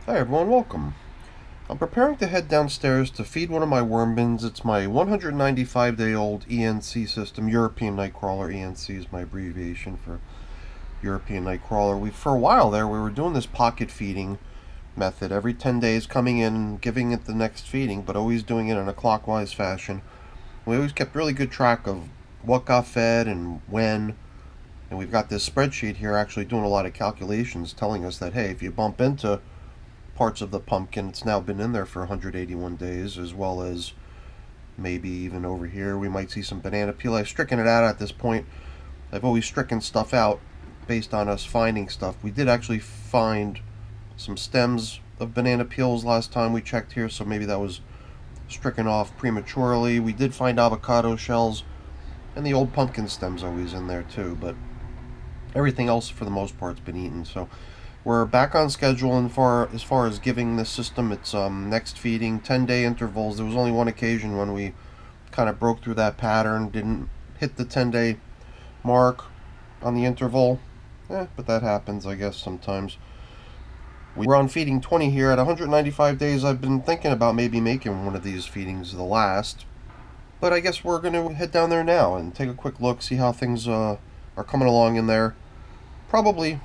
Hi everyone, welcome. I'm preparing to head downstairs to feed one of my worm bins. It's my 195-day-old ENC system. European Nightcrawler. ENC is my abbreviation for European Nightcrawler. For a while there, we were doing this pocket feeding method. Every 10 days coming in, giving it the next feeding, but always doing it in a clockwise fashion. We always kept really good track of what got fed and when. And we've got this spreadsheet here actually doing a lot of calculations telling us that, hey, if you bump into parts of the pumpkin, it's now been in there for 181 days, as well as maybe even over here we might see some banana peel. I've stricken it out at this point. I've always stricken stuff out based on us finding stuff. We did actually find some stems of banana peels last time we checked here, so maybe that was stricken off prematurely. We did find avocado shells, and the old pumpkin stem's always in there too, but everything else for the most part's been eaten. So we're back on schedule as far as giving this system its next feeding, 10-day intervals. There was only one occasion when we kind of broke through that pattern, didn't hit the 10-day mark on the interval. But that happens, I guess, sometimes. We're on feeding 20 here. At 195 days, I've been thinking about maybe making one of these feedings the last. But I guess we're going to head down there now and take a quick look, see how things are coming along in there. Probably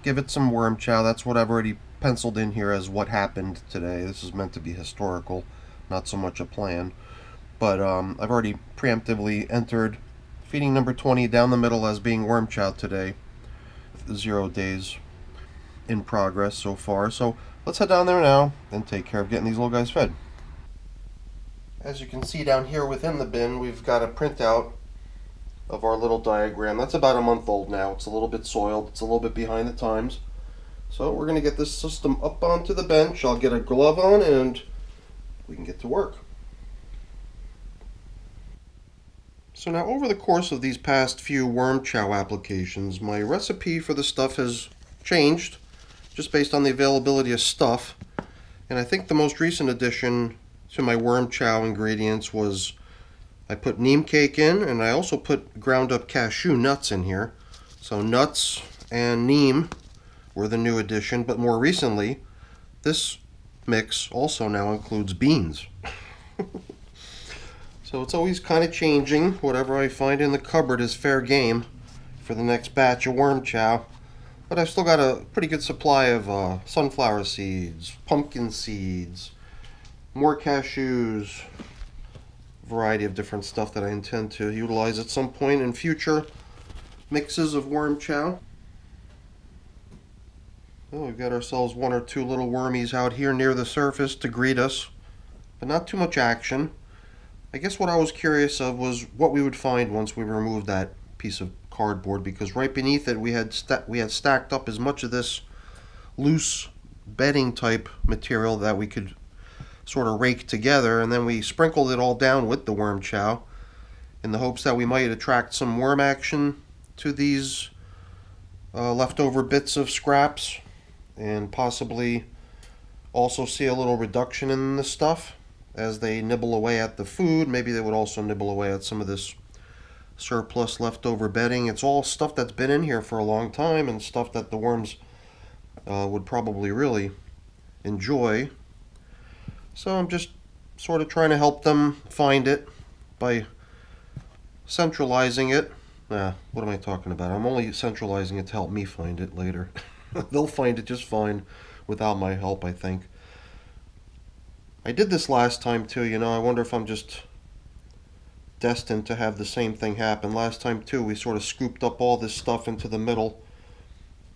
give it some worm chow. That's what I've already penciled in here as what happened today. This is meant to be historical, not so much a plan. But I've already preemptively entered feeding number 20 down the middle as being worm chow today. 0 days in progress so far. So let's head down there now and take care of getting these little guys fed. As you can see down here within the bin, we've got a printout of our little diagram. That's about a month old now. It's a little bit soiled. It's a little bit behind the times. So we're going to get this system up onto the bench. I'll get a glove on and we can get to work. So now over the course of these past few worm chow applications, my recipe for the stuff has changed just based on the availability of stuff. And I think the most recent addition to my worm chow ingredients was I put neem cake in, and I also put ground up cashew nuts in here. So nuts and neem were the new addition, but more recently this mix also now includes beans. So it's always kind of changing. Whatever I find in the cupboard is fair game for the next batch of worm chow. But I've still got a pretty good supply of sunflower seeds, pumpkin seeds, more cashews, variety of different stuff that I intend to utilize at some point in future mixes of worm chow. Oh, we've got ourselves one or two little wormies out here near the surface to greet us, but not too much action. I guess what I was curious of was what we would find once we removed that piece of cardboard, because right beneath it we had stacked up as much of this loose bedding type material that we could sort of rake together, and then we sprinkled it all down with the worm chow in the hopes that we might attract some worm action to these leftover bits of scraps, and possibly also see a little reduction in the stuff as they nibble away at the food. Maybe they would also nibble away at some of this surplus leftover bedding. It's all stuff that's been in here for a long time and stuff that the worms would probably really enjoy. So I'm just sort of trying to help them find it by centralizing it. What am I talking about? I'm only centralizing it to help me find it later. They'll find it just fine without my help, I think. I did this last time too, I wonder if I'm just destined to have the same thing happen. Last time too, we sort of scooped up all this stuff into the middle,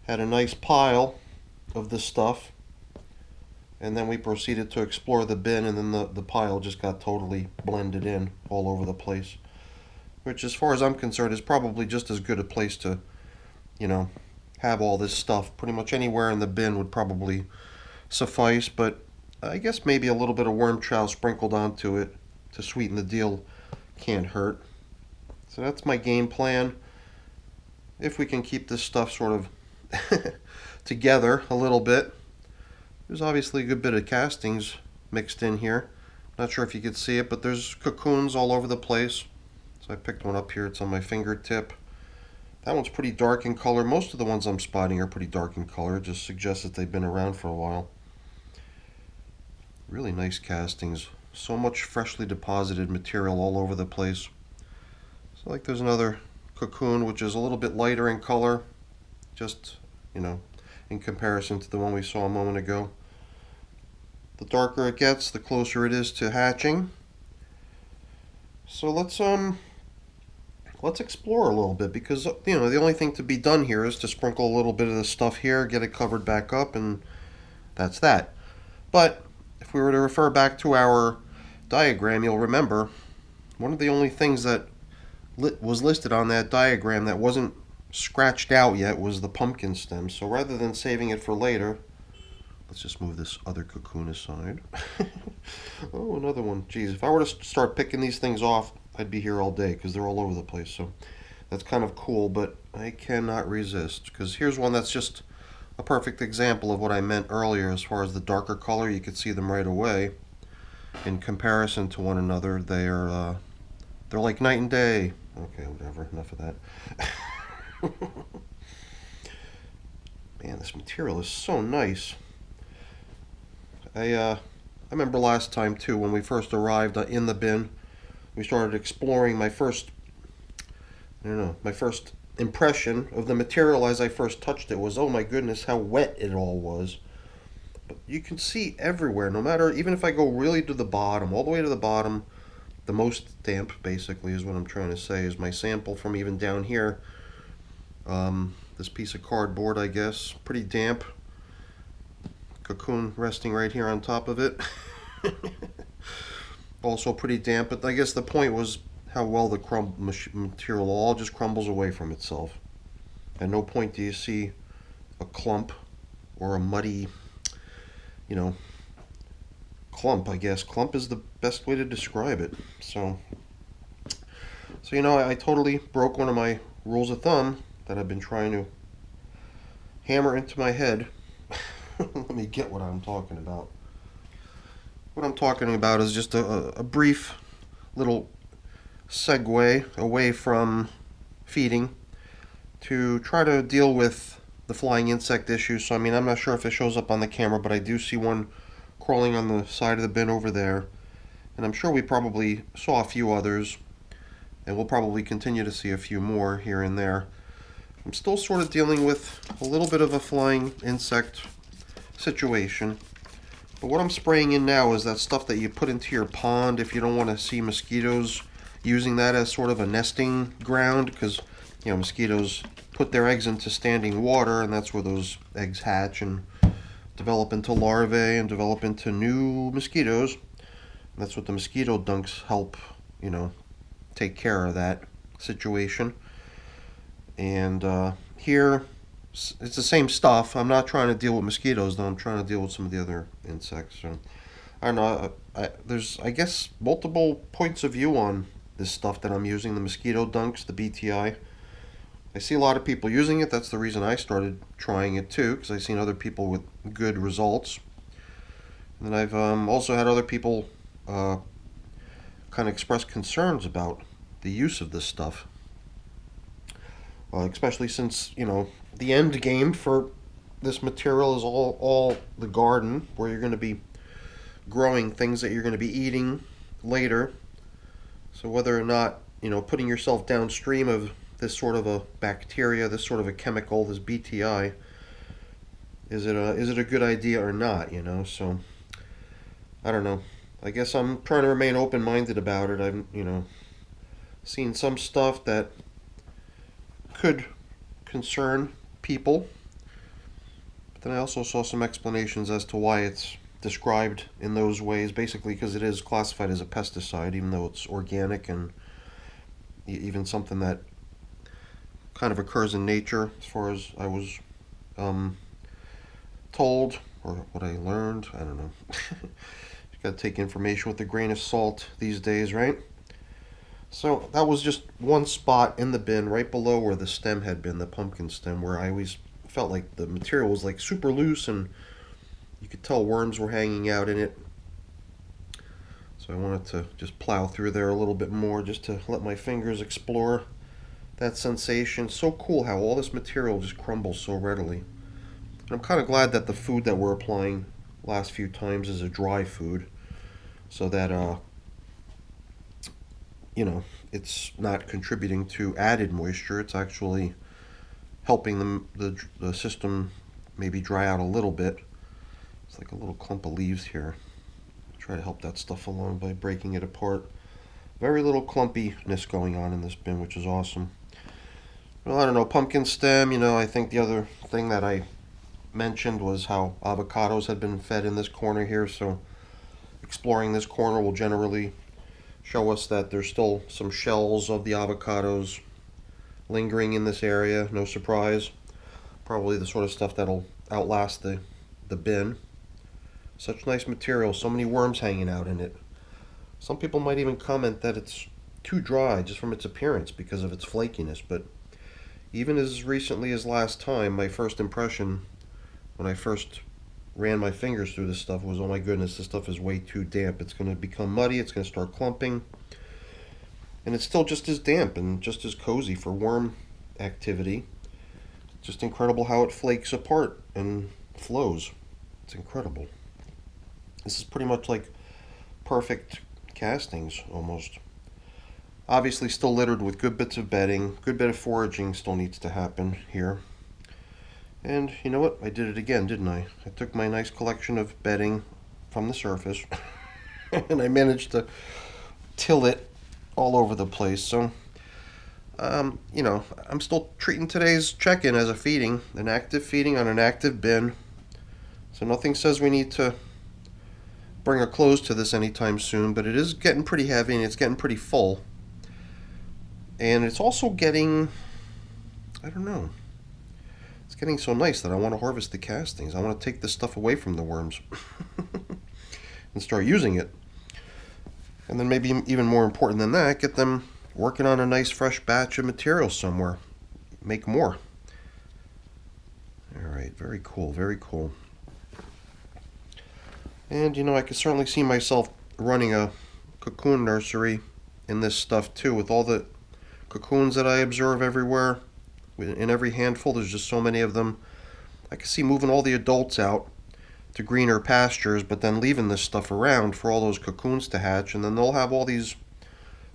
had a nice pile of this stuff, and then we proceeded to explore the bin, and then the pile just got totally blended in all over the place. Which, as far as I'm concerned, is probably just as good a place to, have all this stuff. Pretty much anywhere in the bin would probably suffice, but I guess maybe a little bit of worm chow sprinkled onto it to sweeten the deal can't hurt. So that's my game plan. If we can keep this stuff sort of together a little bit. There's obviously a good bit of castings mixed in here. Not sure if you could see it, but there's cocoons all over the place. So I picked one up here. It's on my fingertip. That one's pretty dark in color. Most of the ones I'm spotting are pretty dark in color. It just suggests that they've been around for a while. Really nice castings. So much freshly deposited material all over the place. So like there's another cocoon which is a little bit lighter in color, just, in comparison to the one we saw a moment ago. The darker it gets, the closer it is to hatching. So let's explore a little bit, because the only thing to be done here is to sprinkle a little bit of the stuff here, get it covered back up, and that's that. But if we were to refer back to our diagram, you'll remember one of the only things that was listed on that diagram that wasn't scratched out yet was the pumpkin stem. So rather than saving it for later, let's just move this other cocoon aside. Oh, another one. Geez, if I were to start picking these things off, I'd be here all day because they're all over the place. So that's kind of cool, but I cannot resist, because here's one that's just a perfect example of what I meant earlier as far as the darker color. You could see them right away. In comparison to one another, they're like night and day. Okay, whatever, enough of that. Man, this material is so nice. I remember last time too, when we first arrived in the bin, we started exploring. My first impression of the material as I first touched it was, oh my goodness, how wet it all was. But you can see everywhere, no matter, even if I go really to the bottom, all the way to the bottom, the most damp basically is what I'm trying to say, is my sample from even down here. This piece of cardboard, I guess, pretty damp. Cocoon resting right here on top of it. Also pretty damp, but I guess the point was how well the material all just crumbles away from itself. At no point do you see a clump or a muddy, clump, I guess. Clump is the best way to describe it. So I totally broke one of my rules of thumb that I've been trying to hammer into my head. Let me get what I'm talking about. What I'm talking about is just a brief little segue away from feeding to try to deal with the flying insect issue. So I'm not sure if it shows up on the camera, but I do see one crawling on the side of the bin over there, and I'm sure we probably saw a few others, and we'll probably continue to see a few more here and there. I'm still sort of dealing with a little bit of a flying insect situation, but what I'm spraying in now is that stuff that you put into your pond if you don't want to see mosquitoes using that as sort of a nesting ground, because mosquitoes put their eggs into standing water, and that's where those eggs hatch and develop into larvae and develop into new mosquitoes. And that's what the mosquito dunks help, take care of that situation. And here, it's the same stuff. I'm not trying to deal with mosquitoes, though. I'm trying to deal with some of the other insects. So, I don't know. There's, I guess, multiple points of view on this stuff that I'm using, the mosquito dunks, the BTI. I see a lot of people using it. That's the reason I started trying it too, because I've seen other people with good results. And then I've also had other people kind of express concerns about the use of this stuff. Especially since, the end game for this material is all the garden, where you're going to be growing things that you're going to be eating later. So whether or not, putting yourself downstream of this sort of a bacteria, this sort of a chemical, this BTI, is it a good idea or not, So I don't know. I guess I'm trying to remain open-minded about it. I've, seen some stuff that could concern people, but then I also saw some explanations as to why it's described in those ways, basically because it is classified as a pesticide, even though it's organic and even something that kind of occurs in nature, as far as I was told, or what I learned. I don't know. You gotta take information with a grain of salt these days, right? So that was just one spot in the bin right below where the stem had been, the pumpkin stem, where I always felt like the material was like super loose and you could tell worms were hanging out in it. So I wanted to just plow through there a little bit more, just to let my fingers explore that sensation. So cool how all this material just crumbles so readily. And I'm kind of glad that the food that we're applying last few times as a dry food, so that you know, it's not contributing to added moisture. It's actually helping the system maybe dry out a little bit. It's like a little clump of leaves here. Try to help that stuff along by breaking it apart. Very little clumpiness going on in this bin, which is awesome. Well, I don't know, pumpkin stem, you know, I think the other thing that I mentioned was how avocados had been fed in this corner here, so exploring this corner will generally show us that there's still some shells of the avocados lingering in this area. No surprise. Probably the sort of stuff that'll outlast the bin. Such nice material, so many worms hanging out in it. Some people might even comment that it's too dry just from its appearance because of its flakiness, but even as recently as last time, my first impression when I first ran my fingers through this stuff was, oh my goodness, this stuff is way too damp. It's going to become muddy, it's going to start clumping, and it's still just as damp and just as cozy for worm activity. Just incredible how it flakes apart and flows. It's incredible. This is pretty much like perfect castings, almost. Obviously still littered with good bits of bedding. Good bit of foraging still needs to happen here. And you know what? I did it again, didn't I? I took my nice collection of bedding from the surface and I managed to till it all over the place. So, you know, I'm still treating today's check-in as a feeding, an active feeding on an active bin. So nothing says we need to bring a close to this anytime soon, but it is getting pretty heavy and it's getting pretty full. And it's also getting, I don't know, it's getting so nice that I want to harvest the castings. I want to take this stuff away from the worms and start using it. And then maybe even more important than that, get them working on a nice fresh batch of material somewhere. Make more. Alright, very cool, very cool. And you know, I could certainly see myself running a cocoon nursery in this stuff too, with all the cocoons that I observe everywhere. In every handful, there's just so many of them. I can see moving all the adults out to greener pastures, but then leaving this stuff around for all those cocoons to hatch, and then they'll have all these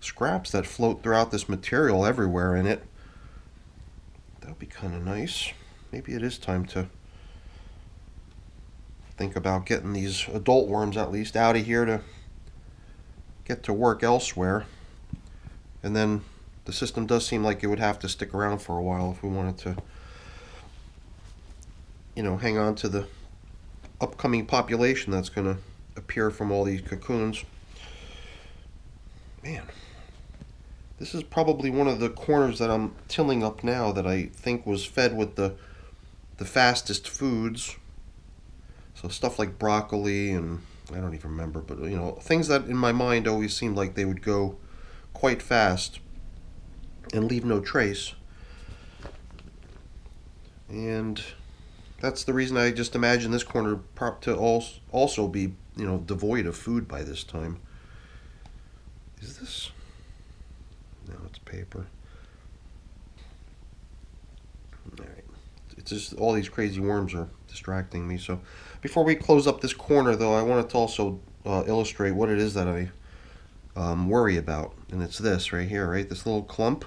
scraps that float throughout this material everywhere in it. That'll be kind of nice. Maybe it is time to think about getting these adult worms at least out of here to get to work elsewhere. And then the system does seem like it would have to stick around for a while if we wanted to, you know, hang on to the upcoming population that's going to appear from all these cocoons. Man, this is probably one of the corners that I'm tilling up now that I think was fed with the fastest foods. So stuff like broccoli and I don't even remember, but you know, things that in my mind always seemed like they would go quite fast and leave no trace. And that's the reason I just imagine this corner to also be, you know, devoid of food by this time. Is this? No, it's paper. Alright. It's just all these crazy worms are distracting me. So before we close up this corner though, I wanted to also illustrate what it is that I worry about. And it's this right here, right? This little clump.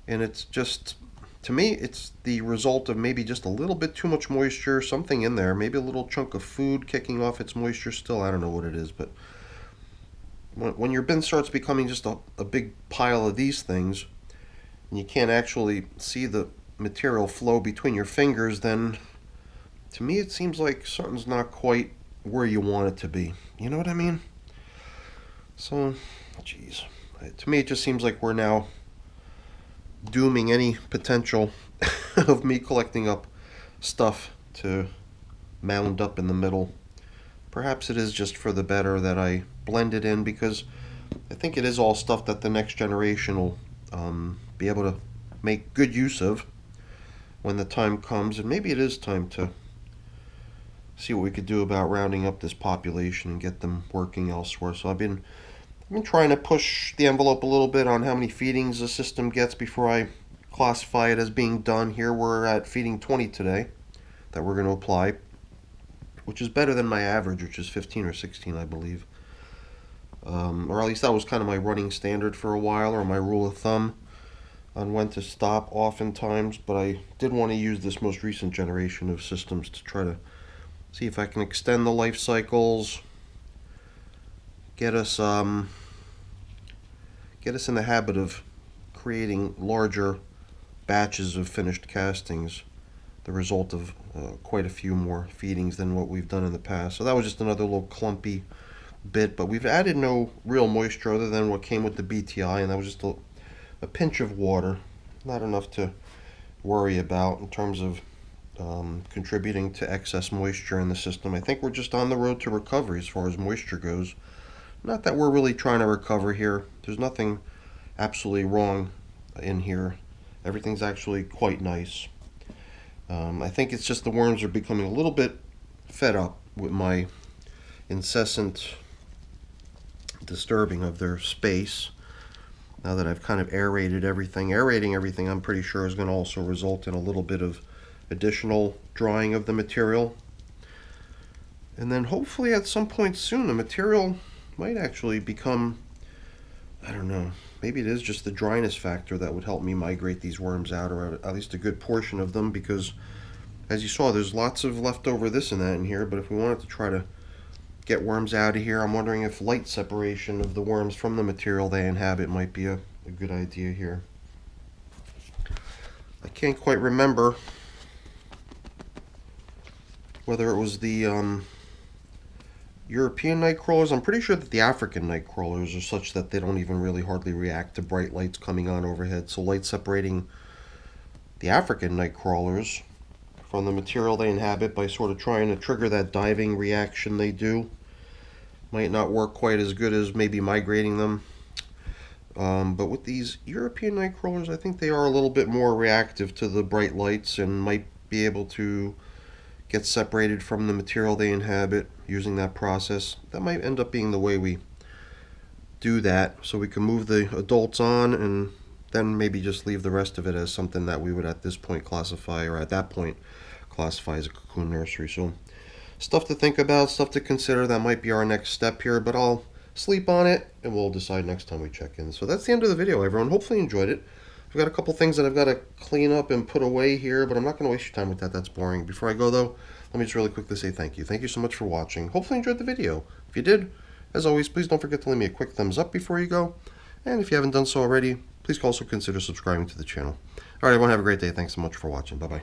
And it's just, to me, it's the result of maybe just a little bit too much moisture, something in there, maybe a little chunk of food kicking off its moisture still. I don't know what it is, but when your bin starts becoming just a big pile of these things, and you can't actually see the material flow between your fingers, then to me it seems like something's not quite where you want it to be. You know what I mean? So, geez. To me it just seems like we're now dooming any potential of me collecting up stuff to mound up in the middle. Perhaps it is just for the better that I blend it in, because I think it is all stuff that the next generation will be able to make good use of when the time comes. And maybe it is time to see what we could do about rounding up this population and get them working elsewhere. So I've been trying to push the envelope a little bit on how many feedings the system gets before I classify it as being done. Here we're at feeding 20 today that we're going to apply. which is better than my average, which is 15 or 16, I believe. Or at least that was kind of my running standard for a while, or my rule of thumb on when to stop oftentimes. But I did want to use this most recent generation of systems to try to see if I can extend the life cycles, get us in the habit of creating larger batches of finished castings, the result of quite a few more feedings than what we've done in the past. So that was just another little clumpy bit, but we've added no real moisture other than what came with the BTI, and that was just a pinch of water, not enough to worry about in terms of contributing to excess moisture in the system. I think we're just on the road to recovery as far as moisture goes. Not that we're really trying to recover here. There's nothing absolutely wrong in here. Everything's actually quite nice. I think it's just the worms are becoming a little bit fed up with my incessant disturbing of their space. Now that I've kind of aerated everything. Aerating everything, I'm pretty sure, is going to also result in a little bit of additional drying of the material. And then hopefully at some point soon the material might actually become, I don't know, maybe it is just the dryness factor that would help me migrate these worms out, or at least a good portion of them, because as you saw, there's lots of leftover this and that in here. But if we wanted to try to get worms out of here, I'm wondering if light separation of the worms from the material they inhabit might be a good idea here. I can't quite remember whether it was the European night crawlers. I'm pretty sure that the African night crawlers are such that they don't even really hardly react to bright lights coming on overhead. So light separating the African night crawlers from the material they inhabit by sort of trying to trigger that diving reaction they do might not work quite as good as maybe migrating them. But with these European night crawlers, I think they are a little bit more reactive to the bright lights and might be able to get separated from the material they inhabit using that process. That might end up being the way we do that, so we can move the adults on and then maybe just leave the rest of it as something that we would at this point classify, or at that point classify, as a cocoon nursery. So stuff to think about, stuff to consider. That might be our next step here, but I'll sleep on it and we'll decide next time we check in. So that's the end of the video, everyone. Hopefully you enjoyed it. I've got a couple things that I've got to clean up and put away here, but I'm not going to waste your time with that. That's boring. Before I go, though, let me just really quickly say thank you. Thank you so much for watching. Hopefully you enjoyed the video. If you did, as always, please don't forget to leave me a quick thumbs up before you go. And if you haven't done so already, please also consider subscribing to the channel. All right, everyone, have a great day. Thanks so much for watching. Bye-bye.